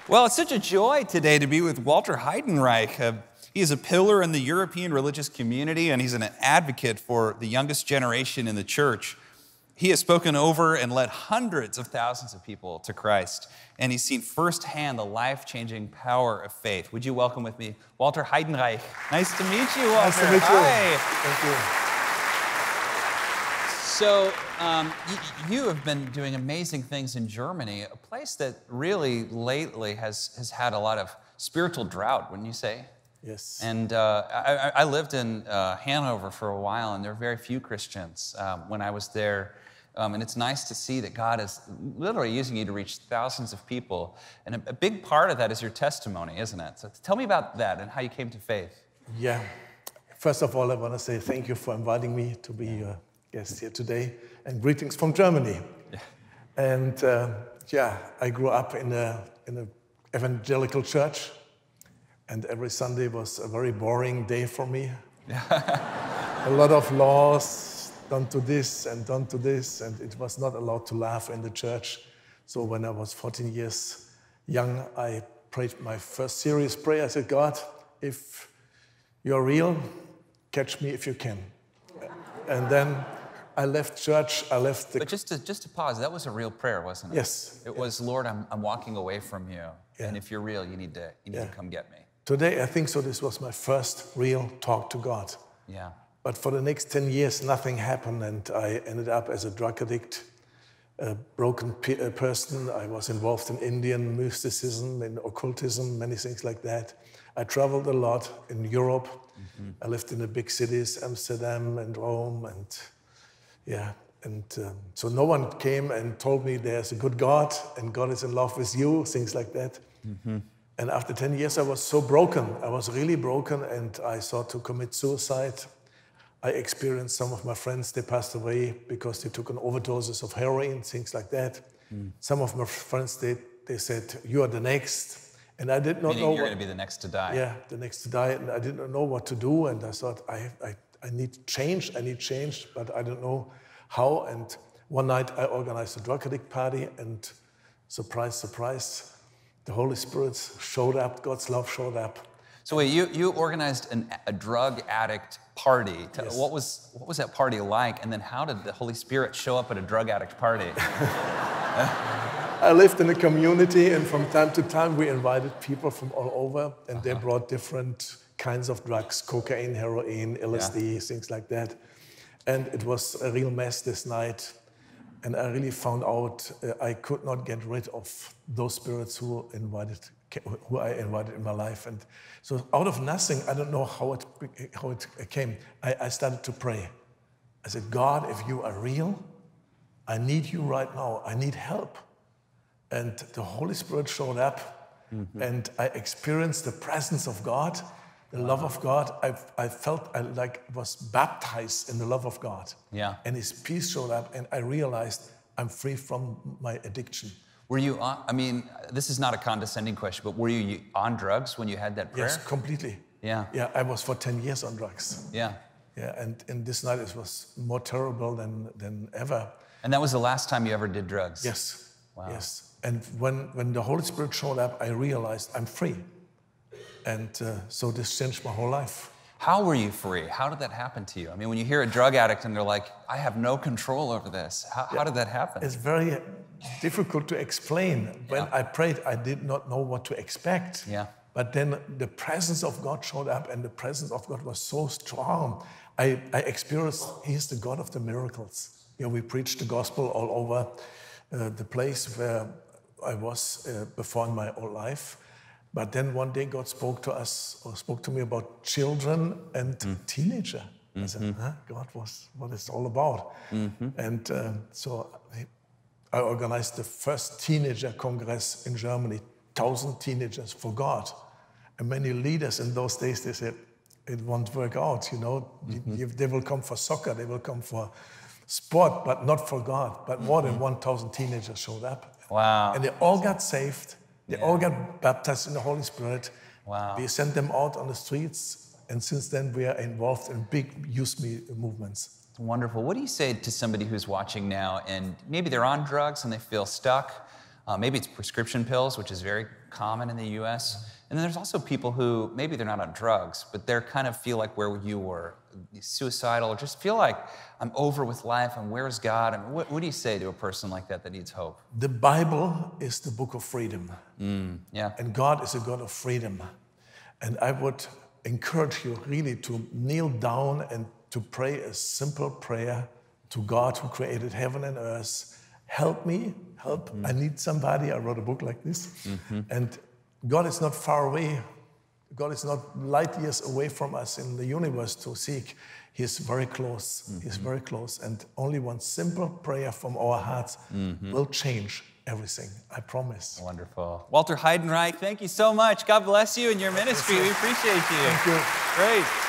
Well, it's such a joy today to be with Walter Heidenreich. He is a pillar in the European religious community, and he's an advocate for the youngest generation in the church. He has spoken over and led hundreds of thousands of people to Christ, and he's seen firsthand the life-changing power of faith. Would you welcome with me Walter Heidenreich? Nice to meet you, Walter. Nice to meet you. Hi. Thank you. So you have been doing amazing things in Germany, a place that really lately has had a lot of spiritual drought, wouldn't you say? Yes. And I lived in Hanover for a while, and there were very few Christians when I was there. And it's nice to see that God is literally using you to reach thousands of people. And a big part of that is your testimony, isn't it? So tell me about that and how you came to faith. Yeah. First of all, I want to say thank you for inviting me to be your guest here today. And greetings from Germany. Yeah. And I grew up in an evangelical church. And every Sunday was a very boring day for me. A lot of laws, don't do this and don't do this, and it was not allowed to laugh in the church. So when I was 14 years young, I prayed my first serious prayer. I said, God, if you're real, catch me if you can. And then I left church, I left the... But just to pause, that was a real prayer, wasn't it? Yes. It was, Lord, I'm walking away from you, Yeah. and if you're real, you need to come get me. Today, I think so, this was my first real talk to God. Yeah. But for the next 10 years, nothing happened, and I ended up as a drug addict, a broken person. I was involved in Indian mysticism, in occultism, many things like that. I traveled a lot in Europe. Mm-hmm. I lived in the big cities, Amsterdam and Rome, so no one came and told me there's a good God, and God is in love with you, things like that. Mm-hmm. And after 10 years, I was so broken. I was really broken, and I sought to commit suicide. I experienced some of my friends, they passed away because they took an overdoses of heroin, things like that. Mm. Some of my friends, they said, you are the next. And I did not know you're going to be the next to die. Yeah, the next to die. And I didn't know what to do. And I thought, I need change, but I don't know how. And one night I organized a drug addict party, and surprise, surprise, the Holy Spirit showed up, God's love showed up. So wait, you organized a drug addict party. Yes. What was that party like? And then how did the Holy Spirit show up at a drug addict party? I lived in a community, and from time to time we invited people from all over, and they brought different kinds of drugs, cocaine, heroin, LSD, things like that. And it was a real mess this night. And I really found out I could not get rid of those spirits who I invited in my life. And so out of nothing, I don't know how it came, I started to pray. I said, God, if you are real, I need you right now. I need help. And the Holy Spirit showed up, and I experienced the presence of God, the love of God. I felt I was baptized in the love of God. Yeah. And His peace showed up, and I realized I'm free from my addiction. Were you on, this is not a condescending question, but were you on drugs when you had that prayer? Yes, completely. Yeah. Yeah, I was for 10 years on drugs. Yeah. Yeah, and this night it was more terrible than ever. And that was the last time you ever did drugs? Yes. Wow. Yes. And when the Holy Spirit showed up, I realized I'm free. And so this changed my whole life. How were you free? How did that happen to you? I mean, when you hear a drug addict and they're like, I have no control over this. How did that happen? It's very difficult to explain. When I prayed, I did not know what to expect. Yeah. But then the presence of God showed up, and the presence of God was so strong. I experienced He's the God of the miracles. We preached the gospel all over the place where I was before in my old life. But then one day God spoke to me about children and teenager. I said, God, what is it all about? And so I organized the first teenager congress in Germany, 1,000 teenagers for God. And many leaders in those days, they said, it won't work out, They will come for soccer, they will come for sport, but not for God. But more than 1,000 teenagers showed up. Wow. And they all got saved. They all got baptized in the Holy Spirit. Wow. We sent them out on the streets, and since then we are involved in big youth movements. Wonderful. What do you say to somebody who's watching now and maybe they're on drugs and they feel stuck? Maybe it's prescription pills, which is very common in the U.S. And then there's also people who, maybe they're not on drugs, but they're kind of feel like where you were, suicidal, or just feel like I'm over with life, and where's God? And what do you say to a person like that needs hope? The Bible is the book of freedom. Yeah. And God is a God of freedom. And I would encourage you really to kneel down and to pray a simple prayer to God who created heaven and earth. Help me, help. I need somebody. I wrote a book like this. And God is not far away. God is not light years away from us in the universe to seek. He is very close. He is very close. And only one simple prayer from our hearts will change everything. I promise. Wonderful. Walter Heidenreich, thank you so much. God bless you and your ministry. We appreciate you. Thank you. Great.